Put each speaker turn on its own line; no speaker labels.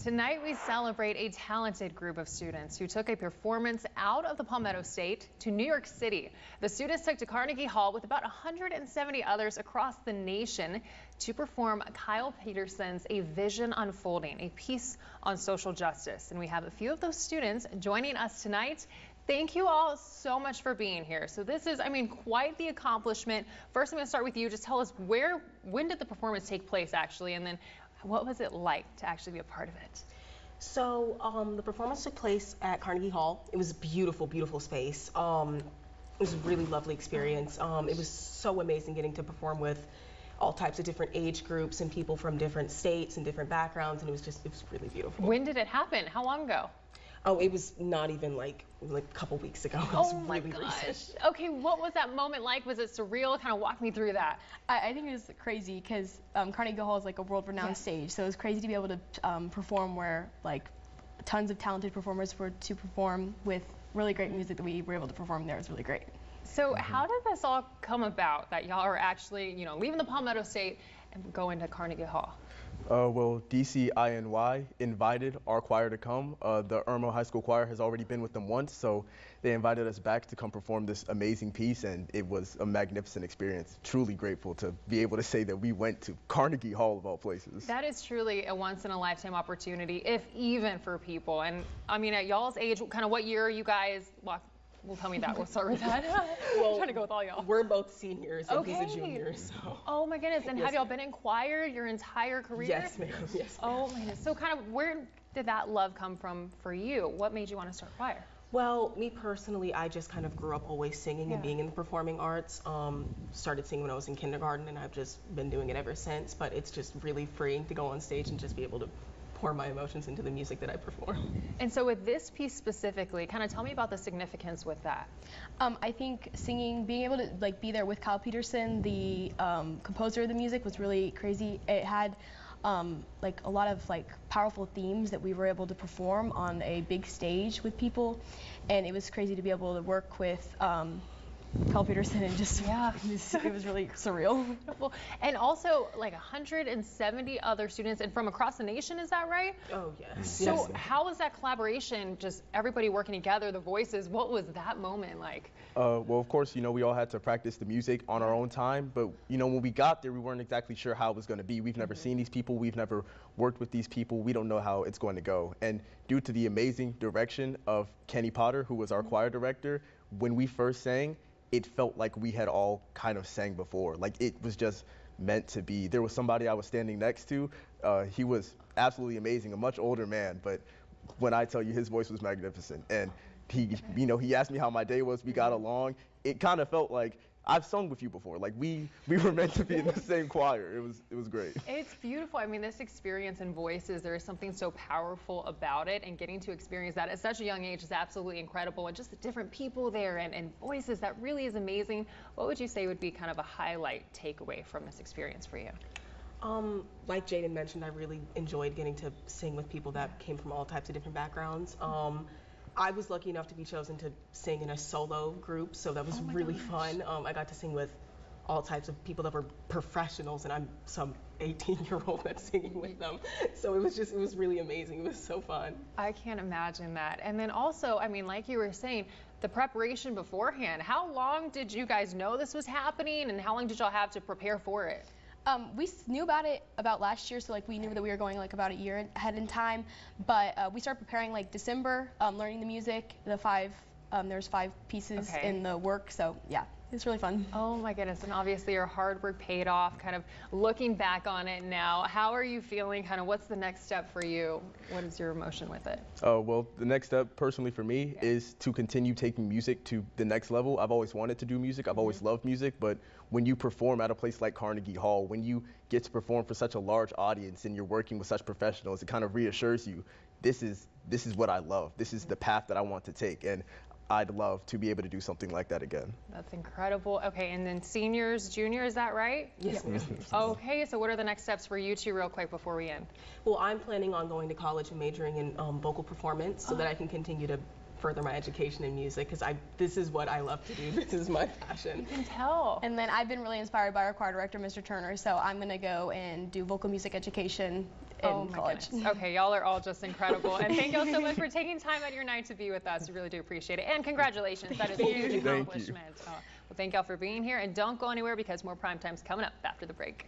Tonight we celebrate a talented group of students who took a performance out of the Palmetto State to New York City. The students took to Carnegie Hall with about 170 others across the nation to perform Kyle Peterson's A Vision Unfolding, a piece on social justice. And we have a few of those students joining us tonight. Thank you all so much for being here. So this is, quite the accomplishment. First, I'm going to start with you. Just tell us when did the performance take place actually, and then what was it like to actually be a part of it?
So the performance took place at Carnegie Hall. It was a beautiful, beautiful space. It was a really lovely experience. It was so amazing getting to perform with all types of different age groups and people from different states and different backgrounds, and it was really beautiful.
When did it happen? How long ago?
Oh, it was not even like a couple weeks ago. It was really recent.
Okay, what was that moment like? Was it surreal? Kind of walk me through that.
I think it was crazy because Carnegie Hall is like a world-renowned stage, so it was crazy to be able to perform where like tons of talented performers were to perform with really great music that we were able to perform there. It was really great.
So how did this all come about that y'all are actually, leaving the Palmetto State and going to Carnegie Hall?
Well, DCINY invited our choir to come. The Irmo High School Choir has already been with them once, so they invited us back to come perform this amazing piece, and it was a magnificent experience. Truly grateful to be able to say that we went to Carnegie Hall of all places.
That is truly a once-in-a-lifetime opportunity, if even for people. And at y'all's age, kind of what year you guys walked? Well, tell me that. We'll start with that.
Well,
I'm trying to go with all y'all.
We're both seniors and he's a junior. So.
Oh my goodness. And have y'all been in choir your entire career?
Yes, ma'am. Yes, ma'am.
Oh my goodness. So kind of where did that love come from for you? What made you want to start choir?
Well, me personally, I just kind of grew up always singing and being in the performing arts. Started singing when I was in kindergarten, and I've just been doing it ever since. But it's just really freeing to go on stage and just be able to pour my emotions into the music that I perform.
And so with this piece specifically, kind of tell me about the significance with that.
I think singing, being able to be there with Kyle Peterson, the composer of the music, was really crazy. It had a lot of powerful themes that we were able to perform on a big stage with people, and it was crazy to be able to work with Kyle Peterson, and just it was really surreal.
And also 170 other students and from across the nation, is that right?
Oh yes.
So
yes.
How was that collaboration, just everybody working together, the voices, what was that moment like?
Well, of course, we all had to practice the music on our own time, but when we got there, we weren't exactly sure how it was going to be. We've never seen these people, we've never worked with these people, we don't know how it's going to go. And due to the amazing direction of Kenny Potter, who was our choir director, when we first sang, it felt like we had all kind of sang before. It was just meant to be. There was somebody I was standing next to. He was absolutely amazing, a much older man, but when I tell you, his voice was magnificent. And he asked me how my day was. We got along. It kind of felt like I've sung with you before. We were meant to be in the same choir. It was great.
It's beautiful. This experience in voices, there is something so powerful about it, and getting to experience that at such a young age is absolutely incredible. And just the different people there and voices, that really is amazing. What would you say would be kind of a highlight takeaway from this experience for you?
Like Jaden mentioned, I really enjoyed getting to sing with people that came from all types of different backgrounds. I was lucky enough to be chosen to sing in a solo group, so that was really fun. I got to sing with all types of people that were professionals, and I'm some 18-year-old that's singing with them. So it was really amazing. It was so fun.
I can't imagine that. And then also, like you were saying, the preparation beforehand. How long did you guys know this was happening, and how long did y'all have to prepare for it?
We knew about it about last year, so we knew that we were going about a year ahead in time. But we started preparing December, learning the music. There's 5 pieces in the work, so yeah, it's really fun.
Oh my goodness, and obviously your hard work paid off. Kind of looking back on it now, how are you feeling? Kind of what's the next step for you? What is your emotion with it?
Well, the next step personally for me is to continue taking music to the next level. I've always wanted to do music. I've always loved music, but when you perform at a place like Carnegie Hall, when you get to perform for such a large audience and you're working with such professionals, it kind of reassures you, this is what I love. This is the path that I want to take. And I'd love to be able to do something like that again.
That's incredible. Okay, and then seniors, juniors, is that right?
Yes.
Okay, so what are the next steps for you two real quick before we end?
Well, I'm planning on going to college and majoring in vocal performance so that I can continue to further my education in music, because this is what I love to do. This is my passion.
You can tell.
And then I've been really inspired by our choir director, Mr. Turner, so I'm going to go and do vocal music education in college.
Okay, y'all are all just incredible. And thank y'all so much for taking time out of your night to be with us. We really do appreciate it. And congratulations. That is a huge accomplishment. Well, thank y'all for being here. And don't go anywhere because more prime time's coming up after the break.